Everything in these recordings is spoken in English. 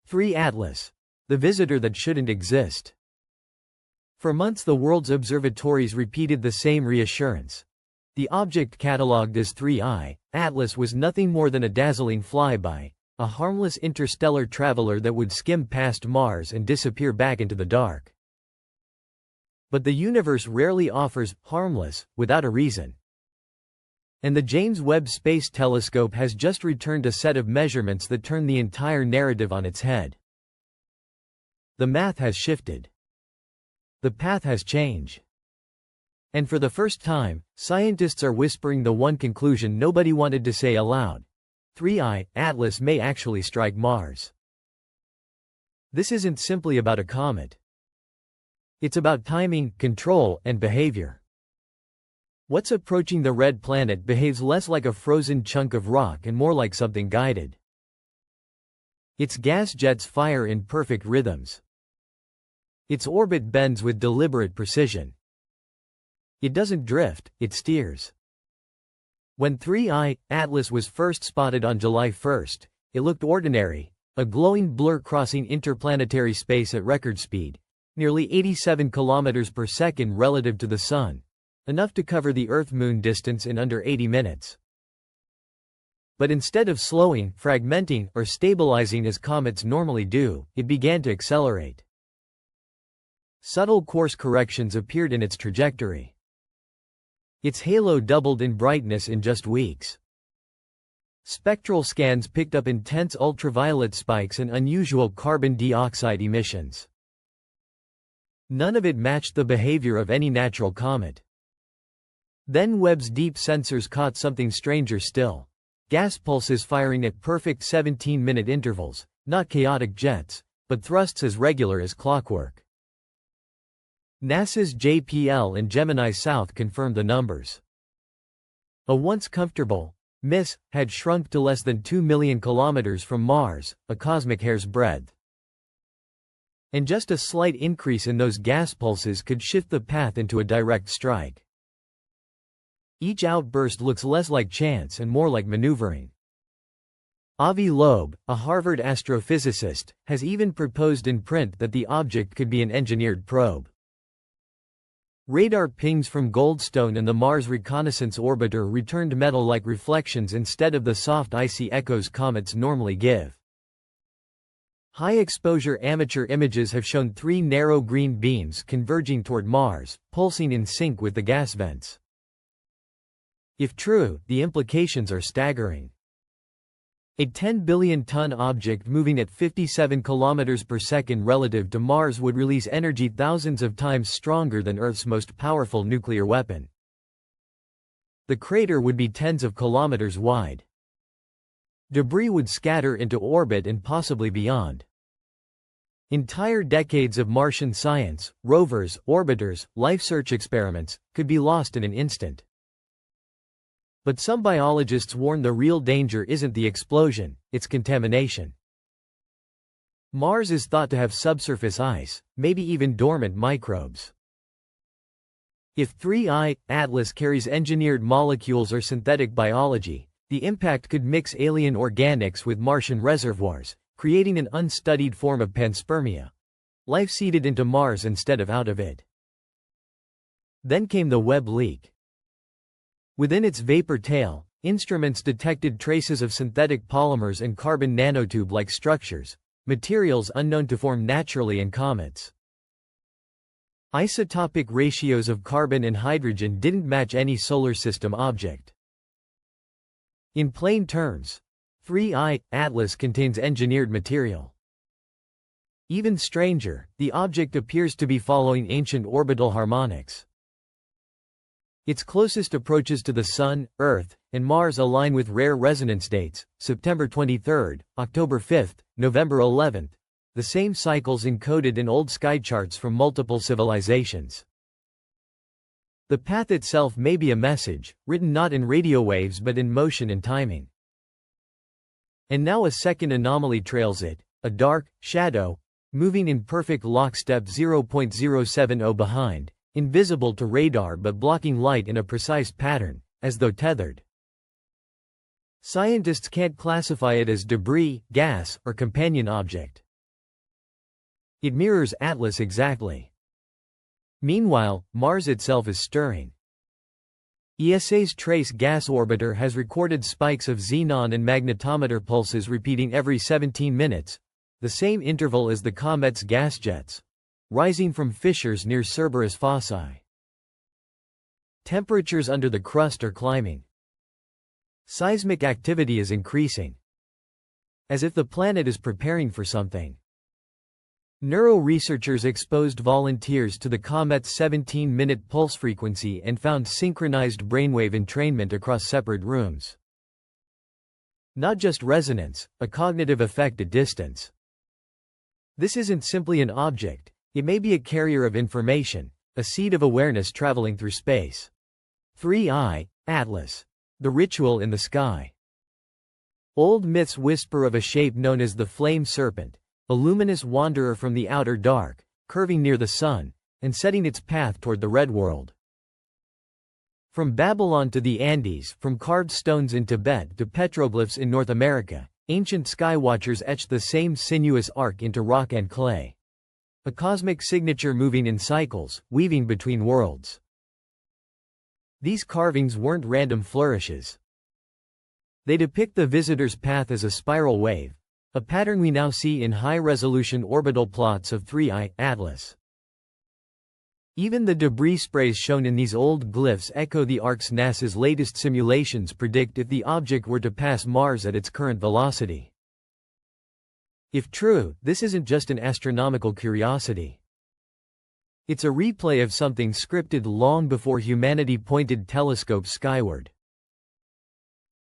3. Atlas. The visitor that shouldn't exist. For months the world's observatories repeated the same reassurance. The object catalogued as 3I, Atlas, was nothing more than a dazzling flyby, a harmless interstellar traveler that would skim past Mars and disappear back into the dark. But the universe rarely offers harmless without a reason. And the James Webb Space Telescope has just returned a set of measurements that turn the entire narrative on its head. The math has shifted. The path has changed. And for the first time, scientists are whispering the one conclusion nobody wanted to say aloud. 3I, Atlas may actually strike Mars. This isn't simply about a comet. It's about timing, control, and behavior. What's approaching the red planet behaves less like a frozen chunk of rock and more like something guided. Its gas jets fire in perfect rhythms. Its orbit bends with deliberate precision. It doesn't drift, it steers. When 3I, Atlas was first spotted on July 1, it looked ordinary, a glowing blur crossing interplanetary space at record speed, nearly 87 kilometers per second relative to the Sun, enough to cover the Earth-Moon distance in under 80 minutes. But instead of slowing, fragmenting, or stabilizing as comets normally do, it began to accelerate. Subtle course corrections appeared in its trajectory. Its halo doubled in brightness in just weeks. Spectral scans picked up intense ultraviolet spikes and unusual carbon dioxide emissions. None of it matched the behavior of any natural comet. Then Webb's deep sensors caught something stranger still. Gas pulses firing at perfect 17-minute intervals, not chaotic jets, but thrusts as regular as clockwork. NASA's JPL and Gemini South confirmed the numbers. A once comfortable miss had shrunk to less than 2 million kilometers from Mars, a cosmic hair's breadth. And just a slight increase in those gas pulses could shift the path into a direct strike. Each outburst looks less like chance and more like maneuvering. Avi Loeb, a Harvard astrophysicist, has even proposed in print that the object could be an engineered probe. Radar pings from Goldstone and the Mars Reconnaissance Orbiter returned metal-like reflections instead of the soft icy echoes comets normally give. High-exposure amateur images have shown 3 narrow green beams converging toward Mars, pulsing in sync with the gas vents. If true, the implications are staggering. A 10 billion-ton object moving at 57 kilometers per second relative to Mars would release energy thousands of times stronger than Earth's most powerful nuclear weapon. The crater would be tens of kilometers wide. Debris would scatter into orbit and possibly beyond. Entire decades of Martian science, rovers, orbiters, life search experiments, could be lost in an instant. But some biologists warn the real danger isn't the explosion, it's contamination. Mars is thought to have subsurface ice, maybe even dormant microbes. If 3I, Atlas carries engineered molecules or synthetic biology, the impact could mix alien organics with Martian reservoirs, creating an unstudied form of panspermia. Life seeded into Mars instead of out of it. Then came the Webb leak. Within its vapor tail, instruments detected traces of synthetic polymers and carbon nanotube-like structures, materials unknown to form naturally in comets. Isotopic ratios of carbon and hydrogen didn't match any solar system object. In plain terms, 3I, Atlas contains engineered material. Even stranger, the object appears to be following ancient orbital harmonics. Its closest approaches to the Sun, Earth, and Mars align with rare resonance dates, September 23, October 5, November 11, the same cycles encoded in old sky charts from multiple civilizations. The path itself may be a message, written not in radio waves but in motion and timing. And now a second anomaly trails it, a dark shadow, moving in perfect lockstep 0.070 behind, invisible to radar but blocking light in a precise pattern, as though tethered. Scientists can't classify it as debris, gas, or companion object. It mirrors Atlas exactly. Meanwhile, Mars itself is stirring. ESA's Trace Gas Orbiter has recorded spikes of xenon and magnetometer pulses repeating every 17 minutes, the same interval as the comet's gas jets, rising from fissures near Cerberus Fossae. Temperatures under the crust are climbing. Seismic activity is increasing. As if the planet is preparing for something. Neuro-researchers exposed volunteers to the comet's 17-minute pulse frequency and found synchronized brainwave entrainment across separate rooms. Not just resonance, a cognitive effect at distance. This isn't simply an object, it may be a carrier of information, a seed of awareness traveling through space. 3I, Atlas. The ritual in the sky. Old myths whisper of a shape known as the flame serpent, a luminous wanderer from the outer dark, curving near the sun, and setting its path toward the red world. From Babylon to the Andes, from carved stones in Tibet to petroglyphs in North America, ancient skywatchers etched the same sinuous arc into rock and clay. A cosmic signature moving in cycles, weaving between worlds. These carvings weren't random flourishes. They depict the visitor's path as a spiral wave, a pattern we now see in high-resolution orbital plots of 3I, Atlas. Even the debris sprays shown in these old glyphs echo the arcs NASA's latest simulations predict if the object were to pass Mars at its current velocity. If true, this isn't just an astronomical curiosity. It's a replay of something scripted long before humanity pointed telescopes skyward.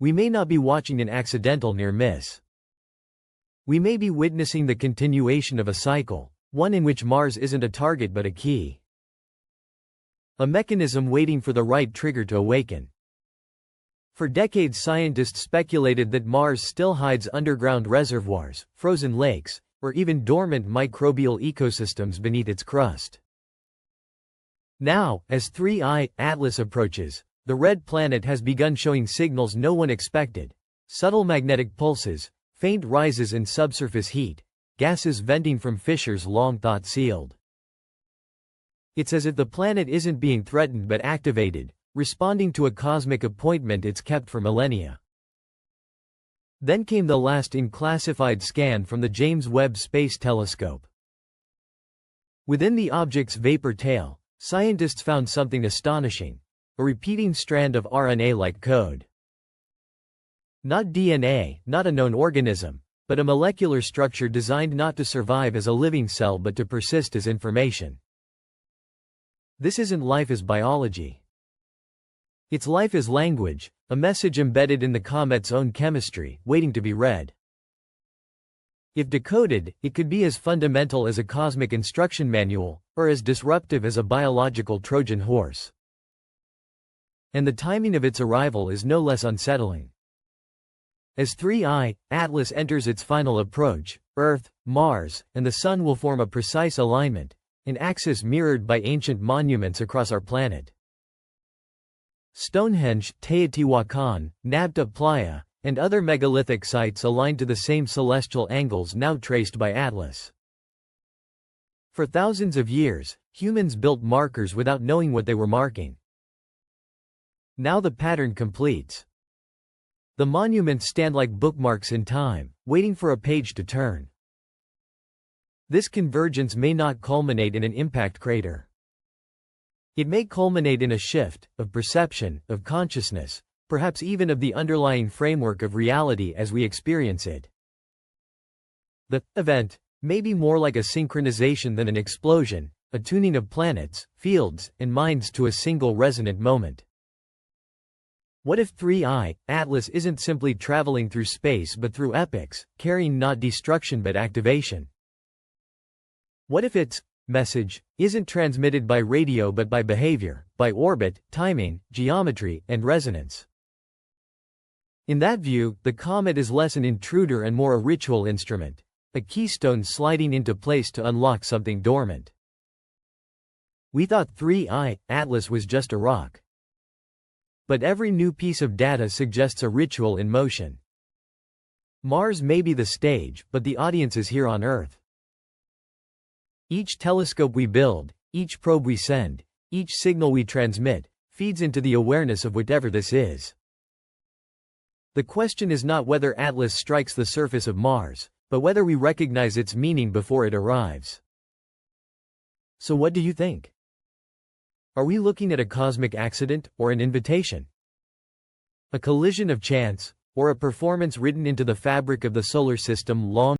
We may not be watching an accidental near miss. We may be witnessing the continuation of a cycle, one in which Mars isn't a target but a key. A mechanism waiting for the right trigger to awaken. For decades scientists speculated that Mars still hides underground reservoirs, frozen lakes, or even dormant microbial ecosystems beneath its crust. Now, as 3I, Atlas approaches, the red planet has begun showing signals no one expected. Subtle magnetic pulses, faint rises in subsurface heat, gases venting from fissures long thought sealed. It's as if the planet isn't being threatened but activated, responding to a cosmic appointment it's kept for millennia. Then came the last unclassified scan from the James Webb Space Telescope. Within the object's vapor tail, scientists found something astonishing, a repeating strand of RNA-like code. Not DNA, not a known organism, but a molecular structure designed not to survive as a living cell but to persist as information. This isn't life as biology. It's life as language, a message embedded in the comet's own chemistry, waiting to be read. If decoded, it could be as fundamental as a cosmic instruction manual, or as disruptive as a biological Trojan horse. And the timing of its arrival is no less unsettling. As 3I, Atlas enters its final approach, Earth, Mars, and the Sun will form a precise alignment, an axis mirrored by ancient monuments across our planet. Stonehenge, Teotihuacan, Nabta Playa, and other megalithic sites aligned to the same celestial angles now traced by Atlas. For thousands of years, humans built markers without knowing what they were marking. Now the pattern completes. The monuments stand like bookmarks in time, waiting for a page to turn. This convergence may not culminate in an impact crater. It may culminate in a shift, of perception, of consciousness, perhaps even of the underlying framework of reality as we experience it. The event may be more like a synchronization than an explosion, a tuning of planets, fields, and minds to a single resonant moment. What if 3I, Atlas isn't simply traveling through space but through epochs, carrying not destruction but activation? What if its message isn't transmitted by radio but by behavior, by orbit, timing, geometry, and resonance? In that view, the comet is less an intruder and more a ritual instrument, a keystone sliding into place to unlock something dormant. We thought 3I, Atlas was just a rock. But every new piece of data suggests a ritual in motion. Mars may be the stage, but the audience is here on Earth. Each telescope we build, each probe we send, each signal we transmit, feeds into the awareness of whatever this is. The question is not whether Atlas strikes the surface of Mars, but whether we recognize its meaning before it arrives. So what do you think? Are we looking at a cosmic accident, or an invitation? A collision of chance, or a performance written into the fabric of the solar system long